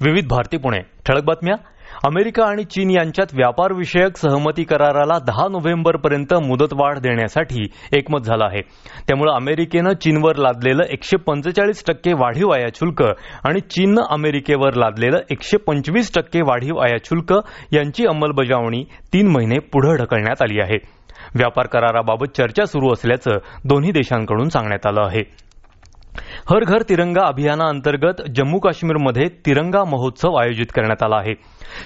विविध भारती पुणे ठळक बातम्या. अमेरिका आणि चीन यांच्यात व्यापारविषयक सहमती कराराला 10 नोव्हेंबरपर्यंत मुदतवाढ देण्यासाठी एकमत झालं आहे. त्यामुळे अमेरिकेनं चीनवर लादलेलं 145% वाढीव आयात शुल्क आणि चीननं अमेरिकेवर लादलेलं 125% वाढीव आयात शुल्क यांची अंमलबजावणी 3 महिने पुढे ढकलण्यात आली आहे. व्यापार कराराबाबत चर्चा सुरू असल्याचं दोन्ही देशांकडून सांगण्यात आलं आहे. हर घर तिरंगा अभियानाअंतर्गत जम्मू काश्मीरमध्ये तिरंगा महोत्सव आयोजित करण्यात आला आहे.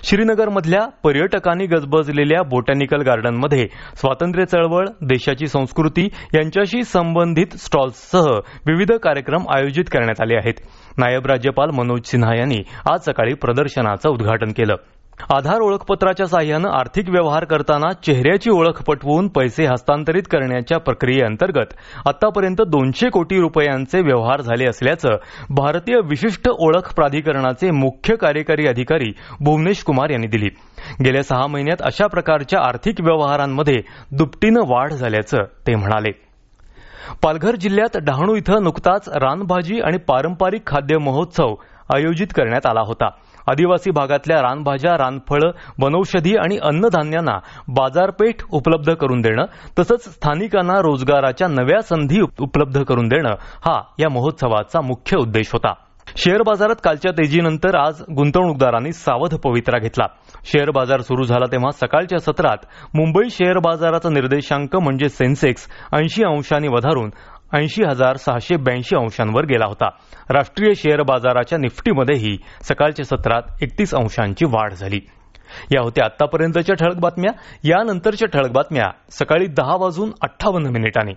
श्रीनगरमधल्या पर्यटकांनी गजबजलेल्या बोटॅनिकल गार्डनमध्ये स्वातंत्र्य चळवळ, देशाची संस्कृती यांच्याशी संबंधित स्टॉल्ससह विविध कार्यक्रम आयोजित करण्यात आले आहेत. नायब राज्यपाल मनोज सिन्हा यांनी आज सकाळी प्रदर्शनाचं उद्घाटन केलं. आधार ओळखपत्राच्या साहाय्यानं आर्थिक व्यवहार करताना चेहऱ्याची ओळख पटवून पैसे हस्तांतरित करण्याच्या प्रक्रियेअंतर्गत आतापर्यंत 200 कोटी रुपयांचे व्यवहार झाले असल्याचं भारतीय विशिष्ट ओळख प्राधिकरणाचे मुख्य कार्यकारी अधिकारी भुवनेश कुमार यांनी दिली. गेल्या 6 महिन्यात अशा प्रकारच्या आर्थिक व्यवहारांमध्ये दुपटीनं वाढ झाल्याचं ते म्हणाले. पालघर जिल्ह्यात डहाणू इथं नुकताच रानभाजी आणि पारंपरिक खाद्य महोत्सव आयोजित करण्यात आला होता. आदिवासी भागातल्या रानभाज्या, रानफळं, वनौषधी आणि अन्नधान्यांना बाजारपेठ उपलब्ध करून देणं तसंच स्थानिकांना रोजगाराच्या नव्या संधी उपलब्ध करून देणं हा या महोत्सवाचा मुख्य उद्देश होता. शेअर बाजारात कालच्या तेजीनंतर आज गुंतवणूकदारांनी सावध पवित्रा घेतला. शेअर बाजार सुरू झाला तेव्हा सकाळच्या सत्रात मुंबई शेअर बाजाराचा निर्देशांक म्हणजे सेन्सेक्स 80 अंशांनी वधारून 80,682 अंशांवर गेला होता. राष्ट्रीय शेअर बाजाराच्या निफ्टीमध्येही सकाळच्या सत्रात 31 अंशांची वाढ झाली. या होत्या आतापर्यंतच्या ठळक बातम्या. यानंतरच्या ठळक बातम्या सकाळी 10:58